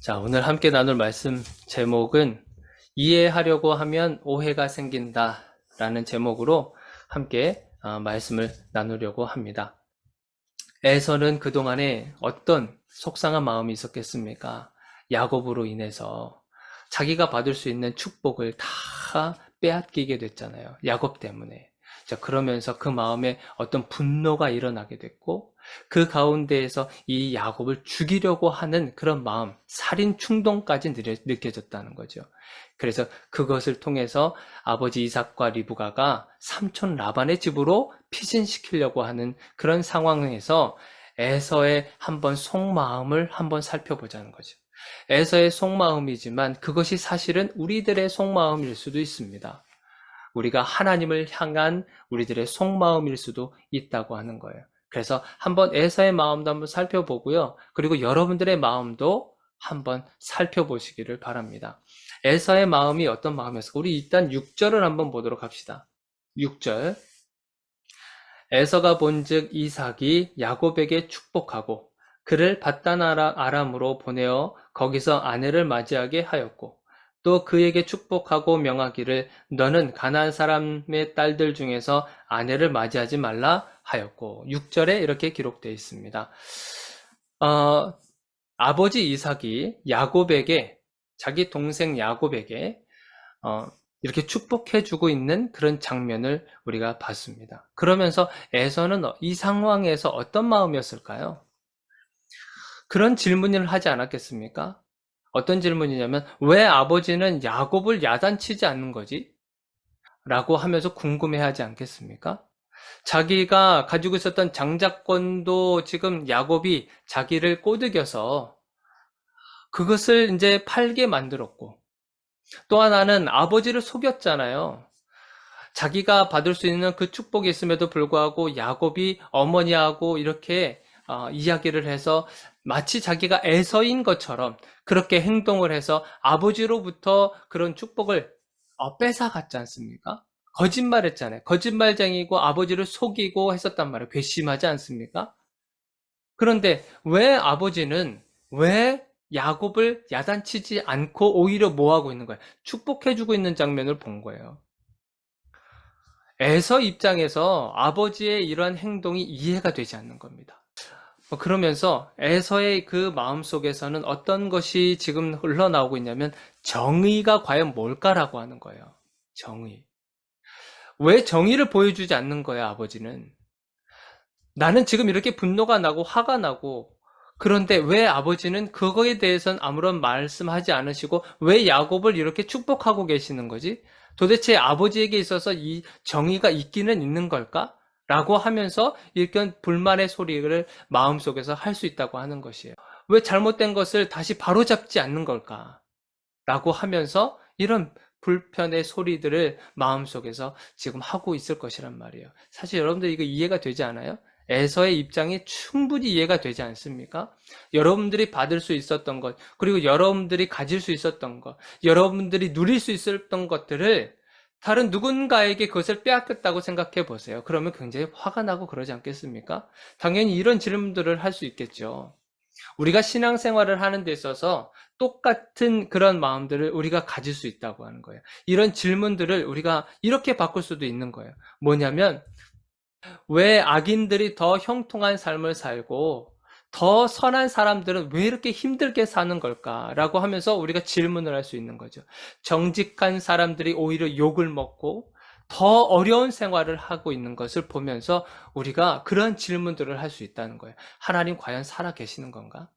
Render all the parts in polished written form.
자, 오늘 함께 나눌 말씀 제목은 이해하려고 하면 오해가 생긴다 라는 제목으로 함께 말씀을 나누려고 합니다. 에서는 그동안에 어떤 속상한 마음이 있었겠습니까? 야곱으로 인해서 자기가 받을 수 있는 축복을 다 빼앗기게 됐잖아요. 야곱 때문에. 자, 그러면서 그 마음에 어떤 분노가 일어나게 됐고, 그 가운데에서 이 야곱을 죽이려고 하는 그런 마음, 살인 충동까지 느껴졌다는 거죠. 그래서 그것을 통해서 아버지 이삭과 리브가가 삼촌 라반의 집으로 피신시키려고 하는 그런 상황에서 에서의 한번 속마음을 한번 살펴보자는 거죠. 에서의 속마음이지만 그것이 사실은 우리들의 속마음일 수도 있습니다. 우리가 하나님을 향한 우리들의 속마음일 수도 있다고 하는 거예요. 그래서 한번 에서의 마음도 한번 살펴보고요. 그리고 여러분들의 마음도 한번 살펴보시기를 바랍니다. 에서의 마음이 어떤 마음이었을까? 우리 일단 6절을 한번 보도록 합시다. 6절. 에서가 본즉 이삭이 야곱에게 축복하고 그를 paddan 아람으로 보내어 거기서 아내를 맞이하게 하였고 또 그에게 축복하고 명하기를 너는 가나안 사람의 딸들 중에서 아내를 맞이하지 말라 하였고 6절에 이렇게 기록되어 있습니다. 아버지 이삭이 야곱에게 자기 동생 야곱에게 이렇게 축복해주고 있는 그런 장면을 우리가 봤습니다. 그러면서 에서는 이 상황에서 어떤 마음이었을까요? 그런 질문을 하지 않았겠습니까? 어떤 질문이냐면 왜 아버지는 야곱을 야단치지 않는 거지? 라고 하면서 궁금해하지 않겠습니까? 자기가 가지고 있었던 장자권도 지금 야곱이 자기를 꼬드겨서 그것을 이제 팔게 만들었고 또 하나는 아버지를 속였잖아요. 자기가 받을 수 있는 그 축복이 있음에도 불구하고 야곱이 어머니하고 이렇게 이야기를 해서 마치 자기가 에서인 것처럼 그렇게 행동을 해서 아버지로부터 그런 축복을 뺏어갔지 않습니까? 거짓말했잖아요. 거짓말쟁이고 아버지를 속이고 했었단 말이에요. 괘씸하지 않습니까? 그런데 왜 아버지는 왜 야곱을 야단치지 않고 오히려 뭐 하고 있는 거예요? 축복해주고 있는 장면을 본 거예요. 에서 입장에서 아버지의 이러한 행동이 이해가 되지 않는 겁니다. 그러면서 에서의 그 마음속에서는 어떤 것이 지금 흘러나오고 있냐면 정의가 과연 뭘까라고 하는 거예요. 정의. 왜 정의를 보여주지 않는 거야, 아버지는? 나는 지금 이렇게 분노가 나고 화가 나고 그런데 왜 아버지는 그거에 대해서는 아무런 말씀하지 않으시고 왜 야곱을 이렇게 축복하고 계시는 거지? 도대체 아버지에게 있어서 이 정의가 있기는 있는 걸까? 라고 하면서 일견 불만의 소리를 마음속에서 할 수 있다고 하는 것이에요. 왜 잘못된 것을 다시 바로잡지 않는 걸까? 라고 하면서 이런 불편의 소리들을 마음속에서 지금 하고 있을 것이란 말이에요. 사실 여러분들 이거 이해가 되지 않아요? 에서의 입장이 충분히 이해가 되지 않습니까? 여러분들이 받을 수 있었던 것, 그리고 여러분들이 가질 수 있었던 것, 여러분들이 누릴 수 있었던 것들을 다른 누군가에게 그것을 빼앗겼다고 생각해 보세요. 그러면 굉장히 화가 나고 그러지 않겠습니까? 당연히 이런 질문들을 할 수 있겠죠. 우리가 신앙생활을 하는 데 있어서 똑같은 그런 마음들을 우리가 가질 수 있다고 하는 거예요. 이런 질문들을 우리가 이렇게 바꿀 수도 있는 거예요. 뭐냐면 왜 악인들이 더 형통한 삶을 살고 더 선한 사람들은 왜 이렇게 힘들게 사는 걸까라고 하면서 우리가 질문을 할 수 있는 거죠. 정직한 사람들이 오히려 욕을 먹고 더 어려운 생활을 하고 있는 것을 보면서 우리가 그런 질문들을 할 수 있다는 거예요. 하나님 과연 살아 계시는 건가?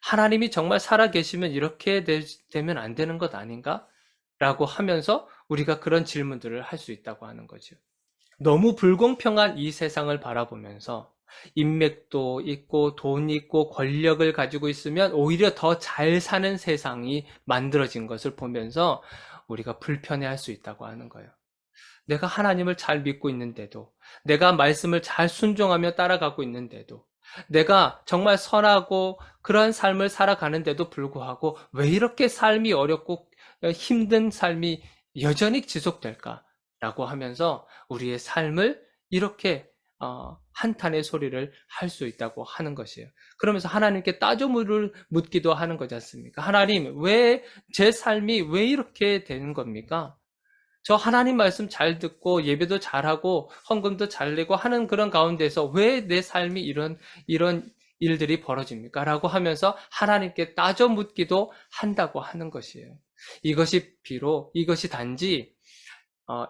하나님이 정말 살아 계시면 이렇게 되면 안 되는 것 아닌가? 라고 하면서 우리가 그런 질문들을 할 수 있다고 하는 거죠. 너무 불공평한 이 세상을 바라보면서 인맥도 있고 돈 있고 권력을 가지고 있으면 오히려 더 잘 사는 세상이 만들어진 것을 보면서 우리가 불편해할 수 있다고 하는 거예요. 내가 하나님을 잘 믿고 있는데도, 내가 말씀을 잘 순종하며 따라가고 있는데도, 내가 정말 선하고 그러한 삶을 살아가는데도 불구하고 왜 이렇게 삶이 어렵고 힘든 삶이 여전히 지속될까? 라고 하면서 우리의 삶을 이렇게 한탄의 소리를 할 수 있다고 하는 것이에요. 그러면서 하나님께 묻기도 하는 거지 않습니까? 하나님, 왜 제 삶이 왜 이렇게 되는 겁니까? 저 하나님 말씀 잘 듣고 예배도 잘하고 헌금도 잘 내고 하는 그런 가운데서 왜 내 삶이 이런 일들이 벌어집니까? 라고 하면서 하나님께 따져 묻기도 한다고 하는 것이에요. 이것이 단지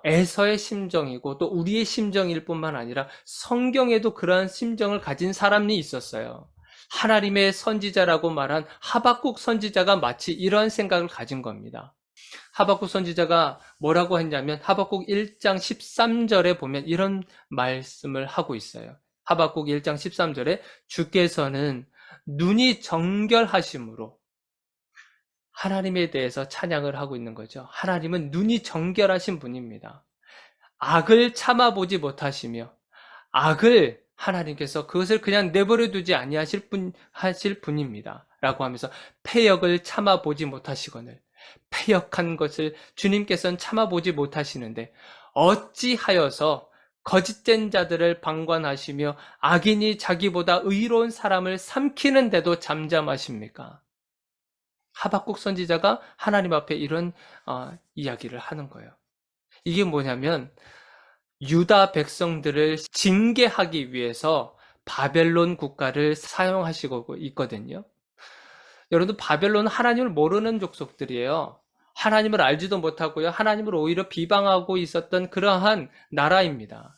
에서의 심정이고 또 우리의 심정일 뿐만 아니라 성경에도 그러한 심정을 가진 사람이 있었어요. 하나님의 선지자라고 말한 하박국 선지자가 마치 이러한 생각을 가진 겁니다. 하박국 선지자가 뭐라고 했냐면 하박국 1장 13절에 보면 이런 말씀을 하고 있어요. 하박국 1장 13절에 주께서는 눈이 정결하심으로 하나님에 대해서 찬양을 하고 있는 거죠. 하나님은 눈이 정결하신 분입니다. 악을 참아보지 못하시며 악을 하나님께서 그것을 그냥 내버려 두지 하실 분입니다. 라고 하면서 패역을 참아보지 못하시거늘 패역한 것을 주님께서는 참아보지 못하시는데 어찌하여서 거짓된 자들을 방관하시며 악인이 자기보다 의로운 사람을 삼키는데도 잠잠하십니까? 하박국 선지자가 하나님 앞에 이런 이야기를 하는 거예요. 이게 뭐냐면 유다 백성들을 징계하기 위해서 바벨론 국가를 사용하시고 있거든요. 여러분들 바벨론은 하나님을 모르는 족속들이에요. 하나님을 알지도 못하고요. 하나님을 오히려 비방하고 있었던 그러한 나라입니다.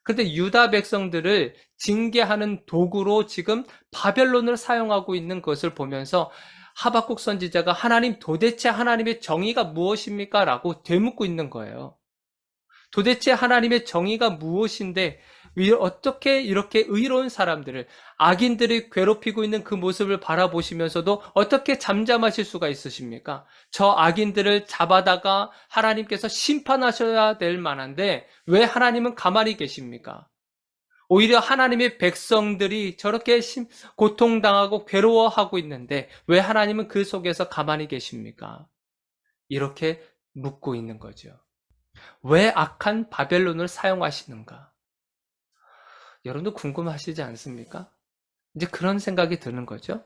그런데 유다 백성들을 징계하는 도구로 지금 바벨론을 사용하고 있는 것을 보면서 하박국 선지자가 하나님 도대체 하나님의 정의가 무엇입니까? 라고 되묻고 있는 거예요. 도대체 하나님의 정의가 무엇인데 어떻게 이렇게 의로운 사람들을 악인들이 괴롭히고 있는 그 모습을 바라보시면서도 어떻게 잠잠하실 수가 있으십니까? 저 악인들을 잡아다가 하나님께서 심판하셔야 될 만한데 왜 하나님은 가만히 계십니까? 오히려 하나님의 백성들이 저렇게 고통당하고 괴로워하고 있는데 왜 하나님은 그 속에서 가만히 계십니까? 이렇게 묻고 있는 거죠. 왜 악한 바벨론을 사용하시는가? 여러분도 궁금하시지 않습니까? 이제 그런 생각이 드는 거죠.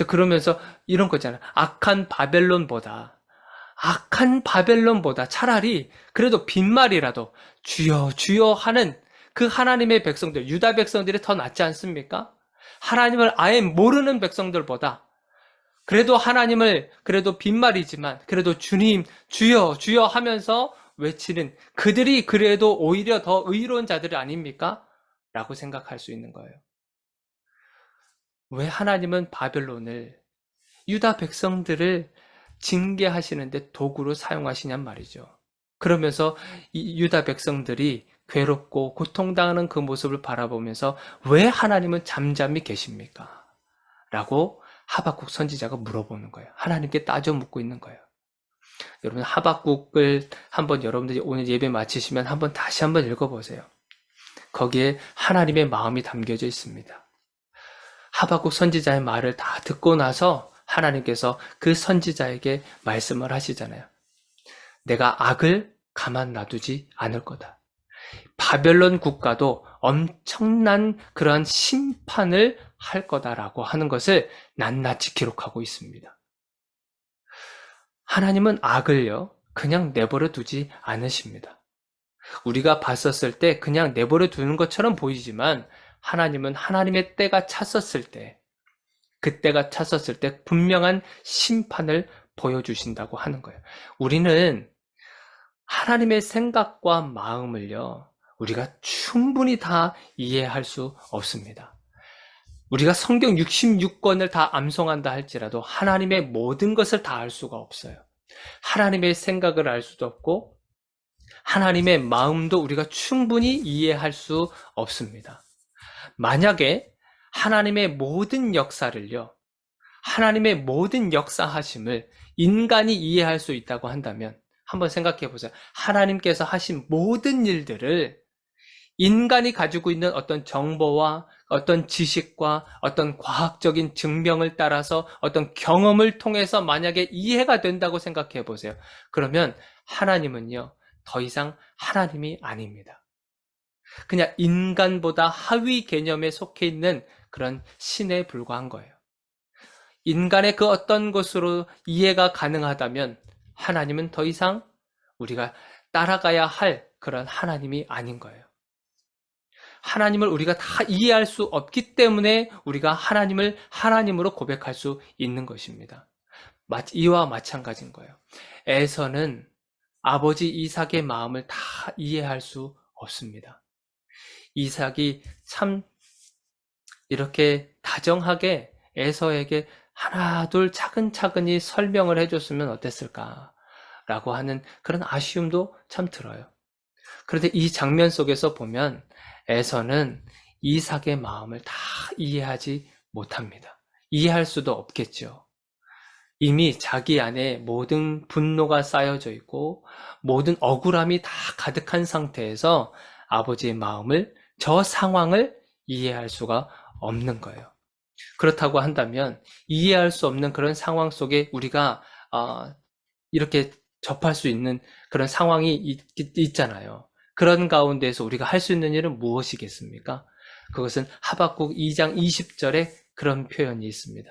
그러면서 이런 거잖아요. 악한 바벨론보다 차라리 그래도 빈말이라도 주여 주여 하는 그 하나님의 백성들, 유다 백성들이 더 낫지 않습니까? 하나님을 아예 모르는 백성들보다 그래도 하나님을 그래도 빈말이지만 그래도 주님 주여 주여 하면서 외치는 그들이 그래도 오히려 더 의로운 자들이 아닙니까? 라고 생각할 수 있는 거예요. 왜 하나님은 바벨론을 유다 백성들을 징계하시는데 도구로 사용하시냔 말이죠. 그러면서 이 유다 백성들이 괴롭고 고통당하는 그 모습을 바라보면서 왜 하나님은 잠잠히 계십니까? 라고 하박국 선지자가 물어보는 거예요. 하나님께 따져 묻고 있는 거예요. 여러분 하박국을 한번 여러분들이 오늘 예배 마치시면 다시 한번 읽어보세요. 거기에 하나님의 마음이 담겨져 있습니다. 하박국 선지자의 말을 다 듣고 나서 하나님께서 그 선지자에게 말씀을 하시잖아요. 내가 악을 가만 놔두지 않을 거다. 바벨론 국가도 엄청난 그러한 심판을 할 거다라고 하는 것을 낱낱이 기록하고 있습니다. 하나님은 악을요, 그냥 내버려 두지 않으십니다. 우리가 봤었을 때 그냥 내버려 두는 것처럼 보이지만 하나님은 하나님의 때가 찼었을 때, 그때가 찼었을 때 분명한 심판을 보여주신다고 하는 거예요. 우리는 하나님의 생각과 마음을요, 우리가 충분히 다 이해할 수 없습니다. 우리가 성경 66권을 다 암송한다 할지라도 하나님의 모든 것을 다 알 수가 없어요. 하나님의 생각을 알 수도 없고 하나님의 마음도 우리가 충분히 이해할 수 없습니다. 만약에 하나님의 모든 역사를요, 하나님의 모든 역사하심을 인간이 이해할 수 있다고 한다면 한번 생각해 보세요. 하나님께서 하신 모든 일들을 인간이 가지고 있는 어떤 정보와 어떤 지식과 어떤 과학적인 증명을 따라서 어떤 경험을 통해서 만약에 이해가 된다고 생각해 보세요. 그러면 하나님은요, 더 이상 하나님이 아닙니다. 그냥 인간보다 하위 개념에 속해 있는 그런 신에 불과한 거예요. 인간의 그 어떤 것으로 이해가 가능하다면 하나님은 더 이상 우리가 따라가야 할 그런 하나님이 아닌 거예요. 하나님을 우리가 다 이해할 수 없기 때문에 우리가 하나님을 하나님으로 고백할 수 있는 것입니다. 이와 마찬가지인 거예요. 에서는 아버지 이삭의 마음을 다 이해할 수 없습니다. 이삭이 참 이렇게 다정하게 에서에게 하나 둘 차근차근히 설명을 해줬으면 어땠을까라고 하는 그런 아쉬움도 참 들어요. 그런데 이 장면 속에서 보면 에서는 이삭의 마음을 다 이해하지 못합니다. 이해할 수도 없겠죠. 이미 자기 안에 모든 분노가 쌓여져 있고 모든 억울함이 다 가득한 상태에서 아버지의 마음을, 저 상황을 이해할 수가 없는 거예요. 그렇다고 한다면 이해할 수 없는 그런 상황 속에 우리가 이렇게 접할 수 있는 그런 상황이 있잖아요. 그런 가운데에서 우리가 할 수 있는 일은 무엇이겠습니까? 그것은 하박국 2장 20절에 그런 표현이 있습니다.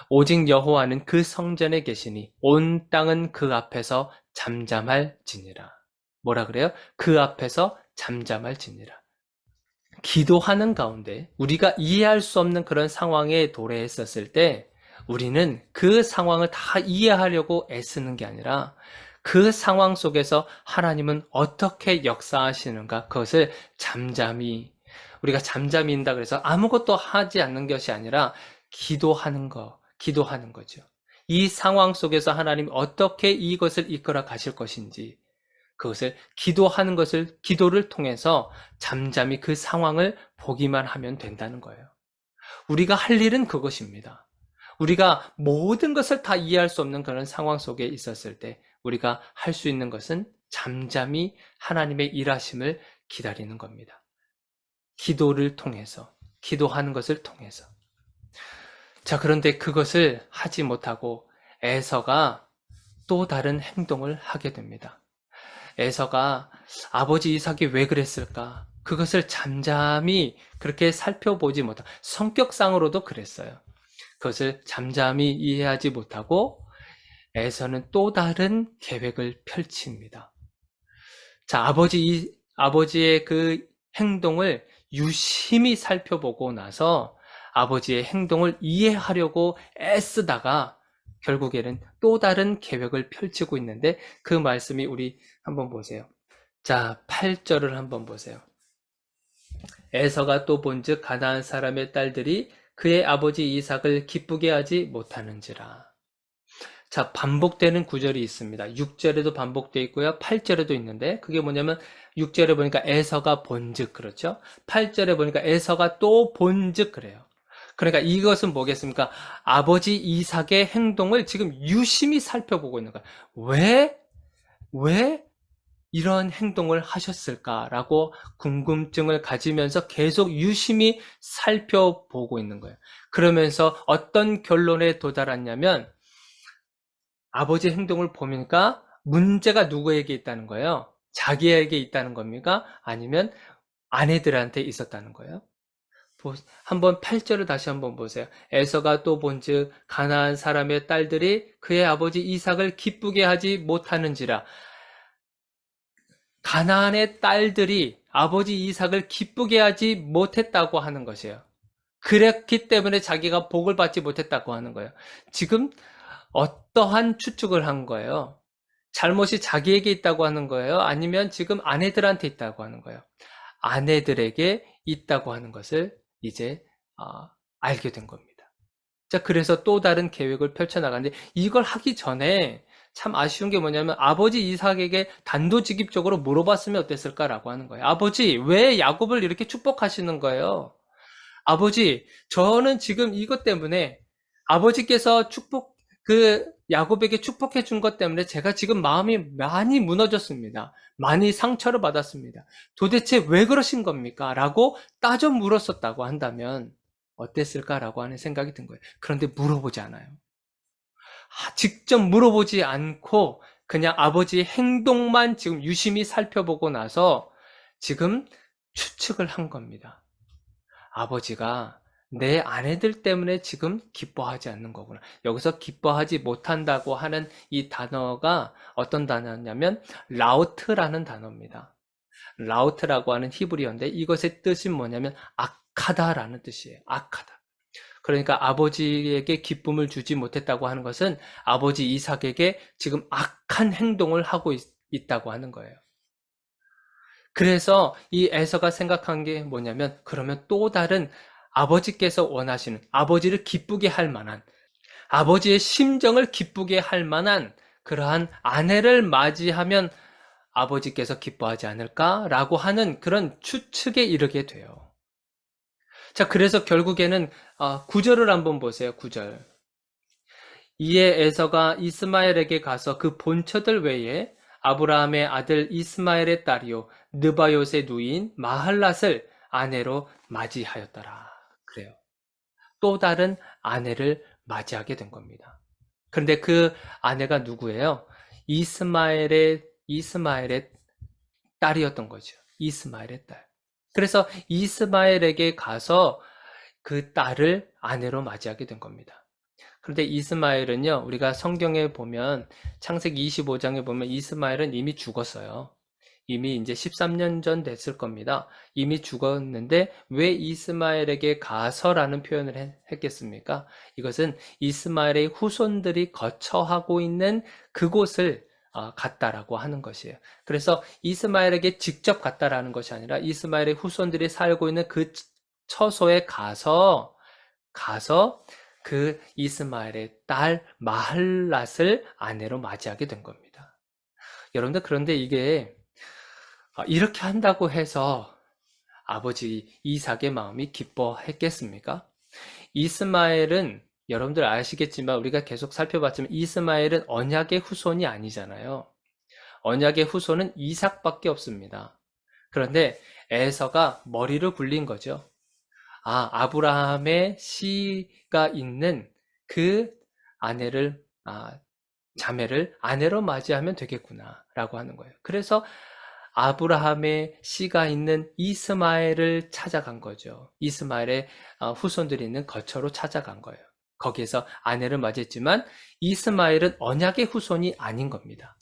오직 여호와는 그 성전에 계시니 온 땅은 그 앞에서 잠잠할지니라. 뭐라 그래요? 그 앞에서 잠잠할지니라. 기도하는 가운데 우리가 이해할 수 없는 그런 상황에 도래했었을 때 우리는 그 상황을 다 이해하려고 애쓰는 게 아니라 그 상황 속에서 하나님은 어떻게 역사하시는가, 그것을 잠잠히, 우리가 잠잠히 있다 그래서 아무것도 하지 않는 것이 아니라 기도하는 거죠. 이 상황 속에서 하나님이 어떻게 이것을 이끌어 가실 것인지, 그것을 기도하는 것을, 기도를 통해서 잠잠히 그 상황을 보기만 하면 된다는 거예요. 우리가 할 일은 그것입니다. 우리가 모든 것을 다 이해할 수 없는 그런 상황 속에 있었을 때 우리가 할 수 있는 것은 잠잠히 하나님의 일하심을 기다리는 겁니다. 기도를 통해서, 기도하는 것을 통해서. 자, 그런데 그것을 하지 못하고 에서가 또 다른 행동을 하게 됩니다. 에서가 아버지 이삭이 왜 그랬을까? 그것을 잠잠히 그렇게 살펴보지 못하고, 성격상으로도 그랬어요. 그것을 잠잠히 이해하지 못하고 에서는 또 다른 계획을 펼칩니다. 자, 아버지의 그 행동을 유심히 살펴보고 나서 아버지의 행동을 이해하려고 애쓰다가 결국에는 또 다른 계획을 펼치고 있는데, 그 말씀이 우리 한번 보세요. 자, 8절을 한번 보세요. 에서가 또 본즉 가나안 사람의 딸들이 그의 아버지 이삭을 기쁘게 하지 못하는지라. 자, 반복되는 구절이 있습니다. 6절에도 반복되어 있고요. 8절에도 있는데, 그게 뭐냐면 6절에 보니까 에서가 본즉, 그렇죠? 8절에 보니까 에서가 또 본즉 그래요. 그러니까 이것은 뭐겠습니까? 아버지 이삭의 행동을 지금 유심히 살펴보고 있는 거예요. 왜 이런 행동을 하셨을까라고 궁금증을 가지면서 계속 유심히 살펴보고 있는 거예요. 그러면서 어떤 결론에 도달했냐면, 아버지 행동을 보니까 문제가 누구에게 있다는 거예요? 자기에게 있다는 겁니까? 아니면 아내들한테 있었다는 거예요? 한번 8절을 다시 한번 보세요. 에서가 또 본즉 가나안 사람의 딸들이 그의 아버지 이삭을 기쁘게 하지 못하는지라. 가나안의 딸들이 아버지 이삭을 기쁘게 하지 못했다고 하는 것이에요. 그랬기 때문에 자기가 복을 받지 못했다고 하는 거예요. 지금 어떠한 추측을 한 거예요? 잘못이 자기에게 있다고 하는 거예요? 아니면 지금 아내들한테 있다고 하는 거예요? 아내들에게 있다고 하는 것을 이제 알게 된 겁니다. 자, 그래서 또 다른 계획을 펼쳐나가는데, 이걸 하기 전에 참 아쉬운 게 뭐냐면 아버지 이삭에게 단도직입적으로 물어봤으면 어땠을까라고 하는 거예요. 아버지, 왜 야곱을 이렇게 축복하시는 거예요? 아버지, 저는 지금 이것 때문에 아버지께서 야곱에게 축복해 준 것 때문에 제가 지금 마음이 많이 무너졌습니다. 많이 상처를 받았습니다. 도대체 왜 그러신 겁니까? 라고 따져 물었었다고 한다면 어땠을까라고 하는 생각이 든 거예요. 그런데 물어보지 않아요. 직접 물어보지 않고 그냥 아버지의 행동만 지금 유심히 살펴보고 나서 지금 추측을 한 겁니다. 아버지가 내 아내들 때문에 지금 기뻐하지 않는 거구나. 여기서 기뻐하지 못한다고 하는 이 단어가 어떤 단어냐면 라우트라는 단어입니다. 라우트라고 하는 히브리어인데 이것의 뜻이 뭐냐면 악하다라는 뜻이에요. 악하다. 그러니까 아버지에게 기쁨을 주지 못했다고 하는 것은 아버지 이삭에게 지금 악한 행동을 하고 있다고 하는 거예요. 그래서 이 에서가 생각한 게 뭐냐면 그러면 또 다른 아버지께서 원하시는 아버지를 기쁘게 할 만한 아버지의 심정을 기쁘게 할 만한 그러한 아내를 맞이하면 아버지께서 기뻐하지 않을까라고 하는 그런 추측에 이르게 돼요. 자, 그래서 결국에는 9절을 한번 보세요. 9절. 이에 에서가 이스마엘에게 가서 그 본처들 외에 아브라함의 아들 이스마엘의 딸이요 느바요의 누이인 마할랏을 아내로 맞이하였더라. 그래요. 또 다른 아내를 맞이하게 된 겁니다. 그런데 그 아내가 누구예요? 이스마엘의 딸이었던 거죠. 이스마엘의 딸. 그래서 이스마엘에게 가서 그 딸을 아내로 맞이하게 된 겁니다. 그런데 이스마엘은요, 우리가 성경에 보면 창세기 25장에 보면 이스마엘은 이미 죽었어요. 이미 이제 13년 전 됐을 겁니다. 이미 죽었는데 왜 이스마엘에게 가서라는 표현을 했겠습니까? 이것은 이스마엘의 후손들이 거처하고 있는 그곳을 갔다라고 하는 것이에요. 그래서 이스마엘에게 직접 갔다라는 것이 아니라 이스마엘의 후손들이 살고 있는 그 처소에 가서 그 이스마엘의 딸 마할랏을 아내로 맞이하게 된 겁니다. 여러분들 그런데 이게 이렇게 한다고 해서 아버지 이삭의 마음이 기뻐했겠습니까? 이스마엘은 여러분들 아시겠지만 우리가 계속 살펴봤지만 이스마엘은 언약의 후손이 아니잖아요. 언약의 후손은 이삭밖에 없습니다. 그런데 에서가 머리를 굴린 거죠. 아브라함의 씨가 있는 그 아내를, 자매를 아내로 맞이하면 되겠구나라고 하는 거예요. 그래서 아브라함의 씨가 있는 이스마엘을 찾아간 거죠. 이스마엘의 후손들이 있는 거처로 찾아간 거예요. 거기에서 아내를 맞이했지만 이스마엘은 언약의 후손이 아닌 겁니다.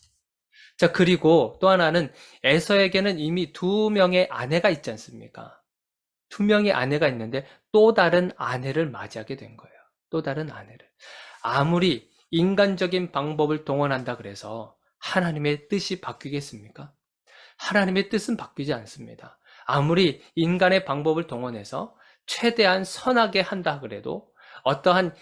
자, 그리고 또 하나는 에서에게는 이미 2명의 아내가 있지 않습니까? 2명의 아내가 있는데 또 다른 아내를 맞이하게 된 거예요. 또 다른 아내를. 아무리 인간적인 방법을 동원한다 그래서 하나님의 뜻이 바뀌겠습니까? 하나님의 뜻은 바뀌지 않습니다. 아무리 인간의 방법을 동원해서 최대한 선하게 한다 그래도 어떠한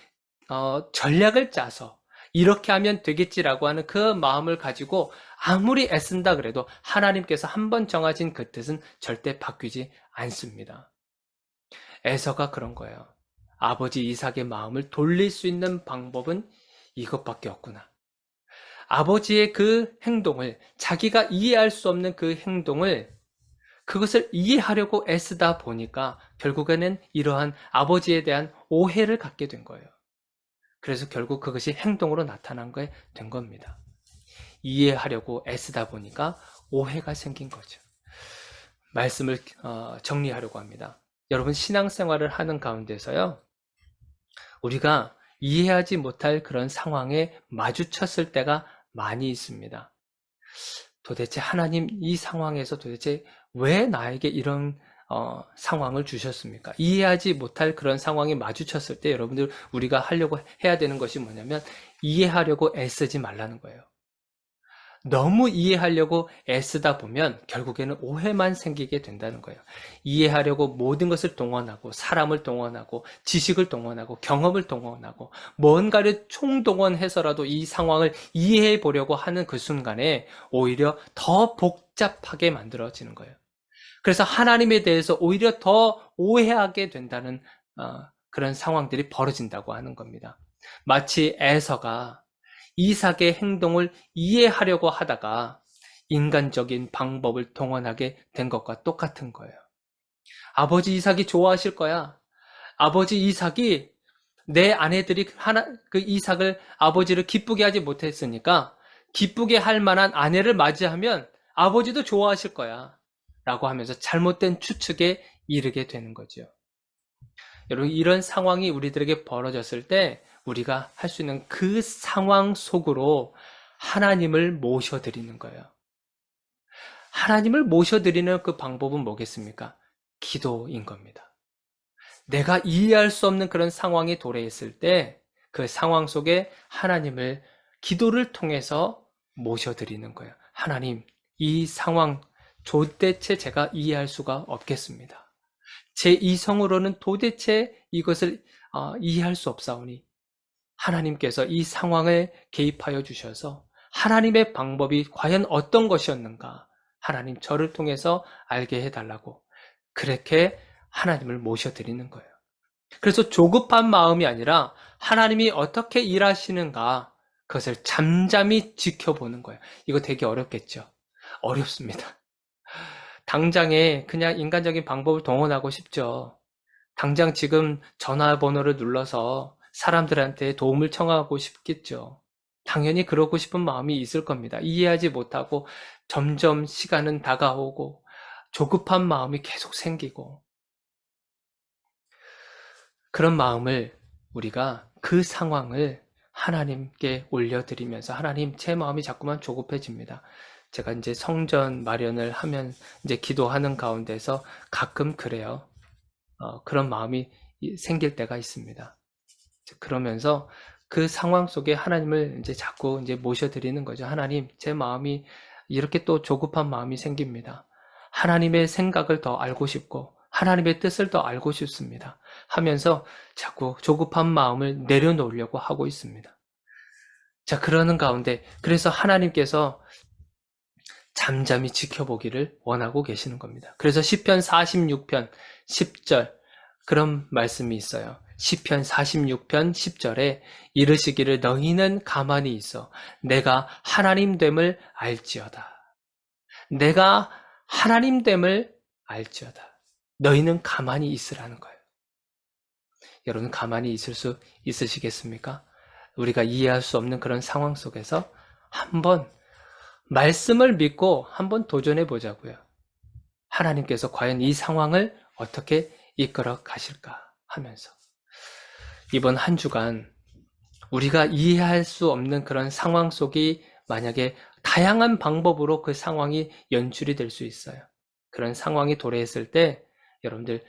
전략을 짜서 이렇게 하면 되겠지라고 하는 그 마음을 가지고 아무리 애쓴다 그래도 하나님께서 한번 정하신 그 뜻은 절대 바뀌지 않습니다. 에서가 그런 거예요. 아버지 이삭의 마음을 돌릴 수 있는 방법은 이것밖에 없구나. 아버지의 그 행동을, 자기가 이해할 수 없는 그 행동을, 그것을 이해하려고 애쓰다 보니까 결국에는 이러한 아버지에 대한 오해를 갖게 된 거예요. 그래서 결국 그것이 행동으로 나타난 게 된 겁니다. 이해하려고 애쓰다 보니까 오해가 생긴 거죠. 말씀을 정리하려고 합니다. 여러분 신앙생활을 하는 가운데서요, 우리가 이해하지 못할 그런 상황에 마주쳤을 때가 많이 있습니다. 도대체 하나님 이 상황에서 도대체 왜 나에게 이런 상황을 주셨습니까? 이해하지 못할 그런 상황에 마주쳤을 때 여러분들 우리가 하려고 해야 되는 것이 뭐냐면 이해하려고 애쓰지 말라는 거예요. 너무 이해하려고 애쓰다 보면 결국에는 오해만 생기게 된다는 거예요. 이해하려고 모든 것을 동원하고 사람을 동원하고 지식을 동원하고 경험을 동원하고 뭔가를 총동원해서라도 이 상황을 이해해 보려고 하는 그 순간에 오히려 더 복잡하게 만들어지는 거예요. 그래서 하나님에 대해서 오히려 더 오해하게 된다는 그런 상황들이 벌어진다고 하는 겁니다. 마치 에서가 이삭의 행동을 이해하려고 하다가 인간적인 방법을 동원하게 된 것과 똑같은 거예요. 아버지 이삭이 좋아하실 거야. 아버지 이삭이 내 아내들이 그 이삭을 아버지를 기쁘게 하지 못했으니까 기쁘게 할 만한 아내를 맞이하면 아버지도 좋아하실 거야. 라고 하면서 잘못된 추측에 이르게 되는 거죠. 여러분, 이런 상황이 우리들에게 벌어졌을 때 우리가 할 수 있는 그 상황 속으로 하나님을 모셔드리는 거예요. 하나님을 모셔드리는 그 방법은 뭐겠습니까? 기도인 겁니다. 내가 이해할 수 없는 그런 상황에 도래했을 때 그 상황 속에 하나님을 기도를 통해서 모셔드리는 거예요. 하나님, 이 상황 도대체 제가 이해할 수가 없겠습니다. 제 이성으로는 도대체 이것을 이해할 수 없사오니 하나님께서 이 상황을 개입하여 주셔서 하나님의 방법이 과연 어떤 것이었는가 하나님 저를 통해서 알게 해달라고 그렇게 하나님을 모셔드리는 거예요. 그래서 조급한 마음이 아니라 하나님이 어떻게 일하시는가 그것을 잠잠히 지켜보는 거예요. 이거 되게 어렵겠죠? 어렵습니다. 당장에 그냥 인간적인 방법을 동원하고 싶죠. 당장 지금 전화번호를 눌러서 사람들한테 도움을 청하고 싶겠죠. 당연히 그러고 싶은 마음이 있을 겁니다. 이해하지 못하고 점점 시간은 다가오고 조급한 마음이 계속 생기고 그런 마음을 우리가 그 상황을 하나님께 올려드리면서 하나님 제 마음이 자꾸만 조급해집니다. 제가 이제 성전 마련을 하면 이제 기도하는 가운데서 가끔 그래요. 그런 마음이 생길 때가 있습니다. 그러면서 그 상황 속에 하나님을 이제 자꾸 이제 모셔드리는 거죠. 하나님, 제 마음이 이렇게 또 조급한 마음이 생깁니다. 하나님의 생각을 더 알고 싶고 하나님의 뜻을 더 알고 싶습니다. 하면서 자꾸 조급한 마음을 내려놓으려고 하고 있습니다. 자, 그러는 가운데 그래서 하나님께서 잠잠히 지켜보기를 원하고 계시는 겁니다. 그래서 시편 46편 10절 그런 말씀이 있어요. 시편 46편 10절에 이르시기를 너희는 가만히 있어 내가 하나님됨을 알지어다. 내가 하나님됨을 알지어다. 너희는 가만히 있으라는 거예요. 여러분 가만히 있을 수 있으시겠습니까? 우리가 이해할 수 없는 그런 상황 속에서 한번 말씀을 믿고 한번 도전해 보자고요. 하나님께서 과연 이 상황을 어떻게 이끌어 가실까 하면서 이번 한 주간 우리가 이해할 수 없는 그런 상황 속이 만약에 다양한 방법으로 그 상황이 연출이 될 수 있어요. 그런 상황이 도래했을 때 여러분들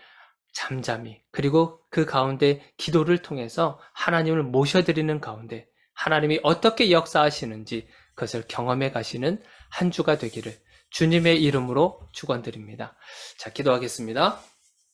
잠잠히 그리고 그 가운데 기도를 통해서 하나님을 모셔드리는 가운데 하나님이 어떻게 역사하시는지 그것을 경험해 가시는 한 주가 되기를 주님의 이름으로 축원드립니다. 자, 기도하겠습니다.